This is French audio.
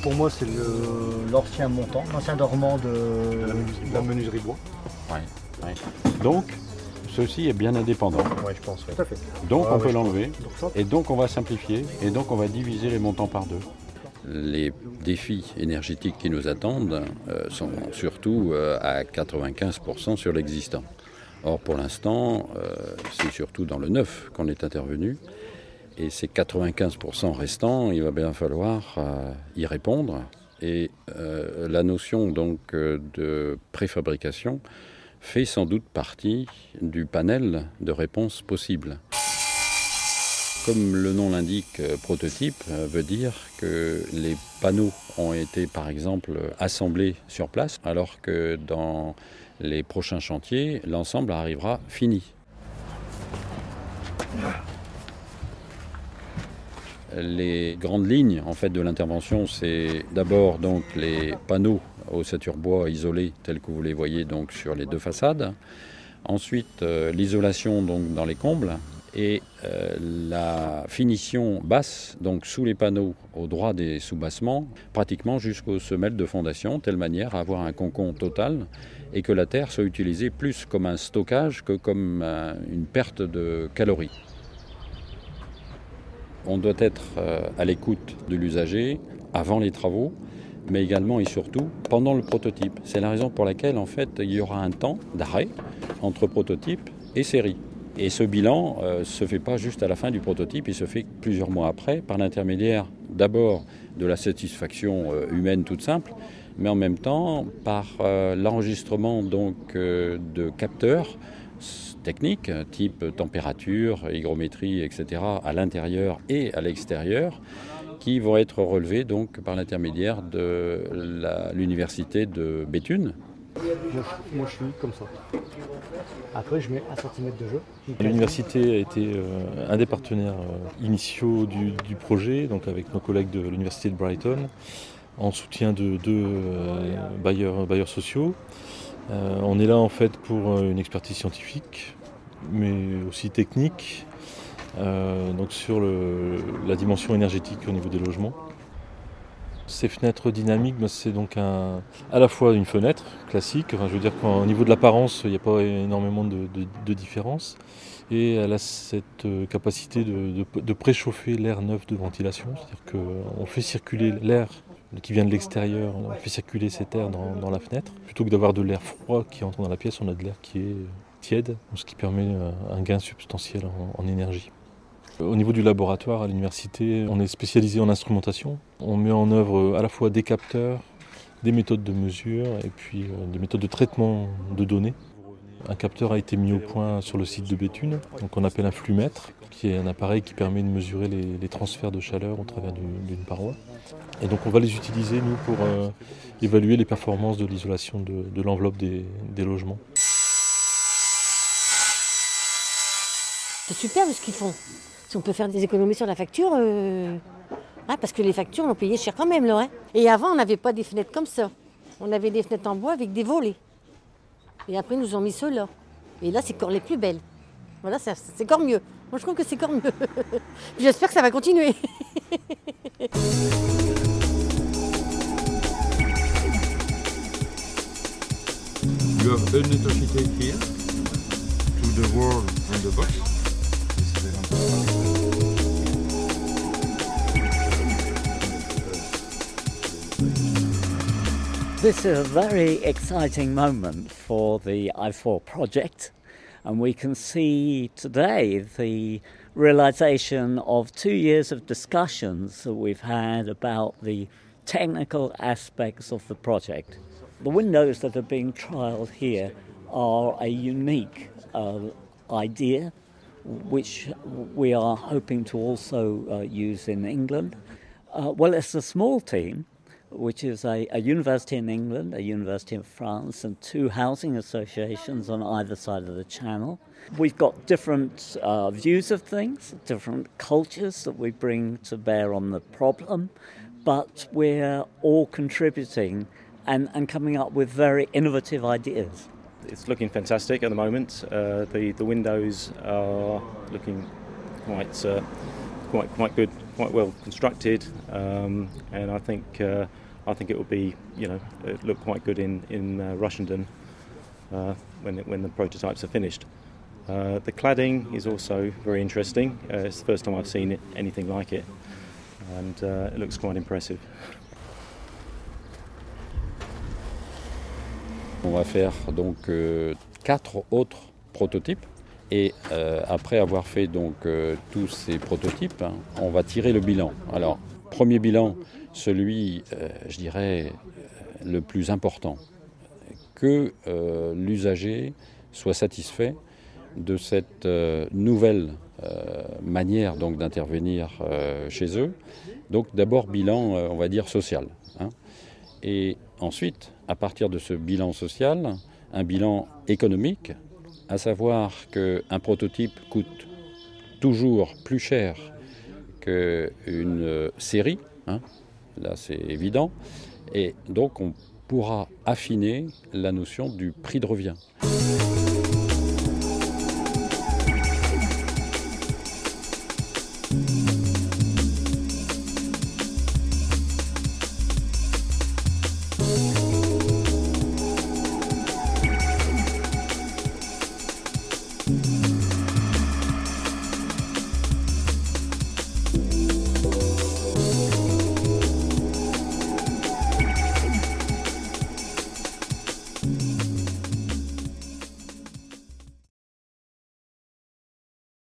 pour moi, c'est l'ancien montant, l'ancien dormant de la menuiserie bois. Ouais. Donc, ceci est bien indépendant. Oui, je pense. Oui. Tout à fait. Donc, on peut l'enlever. Et donc, on va simplifier. Et donc, on va diviser les montants par deux. Les défis énergétiques qui nous attendent sont surtout à 95% sur l'existant. Or, pour l'instant, c'est surtout dans le neuf qu'on est intervenu. Et ces 95% restants, il va bien falloir y répondre. Et la notion donc de préfabrication fait sans doute partie du panel de réponses possibles. Comme le nom l'indique, prototype veut dire que les panneaux ont été par exemple assemblés sur place, alors que dans les prochains chantiers, l'ensemble arrivera fini. Les grandes lignes en fait, de l'intervention, c'est d'abord donc, les panneaux ossature bois isolés tels que vous les voyez donc, sur les deux façades. Ensuite, l'isolation donc, dans les combles et la finition basse, donc sous les panneaux au droit des soubassements, pratiquement jusqu'aux semelles de fondation, de telle manière à avoir un concon total et que la terre soit utilisée plus comme un stockage que comme une perte de calories. On doit être à l'écoute de l'usager avant les travaux, mais également et surtout pendant le prototype. C'est la raison pour laquelle en fait, il y aura un temps d'arrêt entre prototype et série. Et ce bilan ne se fait pas juste à la fin du prototype, il se fait plusieurs mois après, par l'intermédiaire d'abord de la satisfaction humaine toute simple, mais en même temps par l'enregistrement donc, de capteurs techniques, type température, hygrométrie, etc., à l'intérieur et à l'extérieur, qui vont être relevés donc, par l'intermédiaire de l'université de Béthune. Moi, je suis comme ça. Après, je mets 1 cm de jeu. L'université a été un des partenaires initiaux du projet, donc avec nos collègues de l'université de Brighton, en soutien de deux bailleurs sociaux. On est là en fait pour une expertise scientifique, mais aussi technique, donc sur la dimension énergétique au niveau des logements. Ces fenêtres dynamiques, c'est donc à la fois une fenêtre classique, je veux dire qu'au niveau de l'apparence, il n'y a pas énormément de différence, et elle a cette capacité de préchauffer l'air neuf de ventilation, c'est-à-dire qu'on fait circuler l'air qui vient de l'extérieur, on fait circuler cet air dans la fenêtre. Plutôt que d'avoir de l'air froid qui entre dans la pièce, on a de l'air qui est tiède, ce qui permet un gain substantiel en énergie. Au niveau du laboratoire à l'université, on est spécialisé en instrumentation. On met en œuvre à la fois des capteurs, des méthodes de mesure et puis des méthodes de traitement de données. Un capteur a été mis au point sur le site de Béthune, donc on appelle un flumètre, qui est un appareil qui permet de mesurer les transferts de chaleur au travers d'une paroi. Et donc on va les utiliser, nous, pour évaluer les performances de l'isolation de l'enveloppe des logements. C'est super ce qu'ils font. Si on peut faire des économies sur la facture, parce que les factures, on payait cher quand même. Là, hein. Et avant, on n'avait pas des fenêtres comme ça. On avait des fenêtres en bois avec des volets. Et après, ils nous ont mis ceux-là. Et là, c'est encore les plus belles. Voilà, c'est encore mieux. Moi, je trouve que c'est encore mieux. J'espère que ça va continuer. You have uninterpreted here to the wall and the box. This is a very exciting moment for the I4 project, and we can see today the realization of 2 years of discussions that we've had about the technical aspects of the project. The windows that are being trialled here are a unique idea which we are hoping to also use in England. Well, it's a small team, which is a university in England, a university in France, and 2 housing associations on either side of the channel. We've got different views of things, different cultures that we bring to bear on the problem, but we're all contributing and coming up with very innovative ideas. It's looking fantastic at the moment. The windows are looking quite good, quite well constructed, and I think it will be, it look quite good in Rushendon when the prototypes are finished. The cladding is also very interesting. It's the first time I've seen anything like it, and it looks quite impressive. On va faire donc 4 autres prototypes et après avoir fait donc tous ces prototypes, on va tirer le bilan. Alors, premier bilan, celui, je dirais, le plus important, que l'usager soit satisfait de cette nouvelle manière donc d'intervenir chez eux. Donc d'abord bilan, on va dire social. Et ensuite, à partir de ce bilan social, un bilan économique, à savoir qu'un prototype coûte toujours plus cher qu'une série, là c'est évident, et donc on pourra affiner la notion du prix de revient.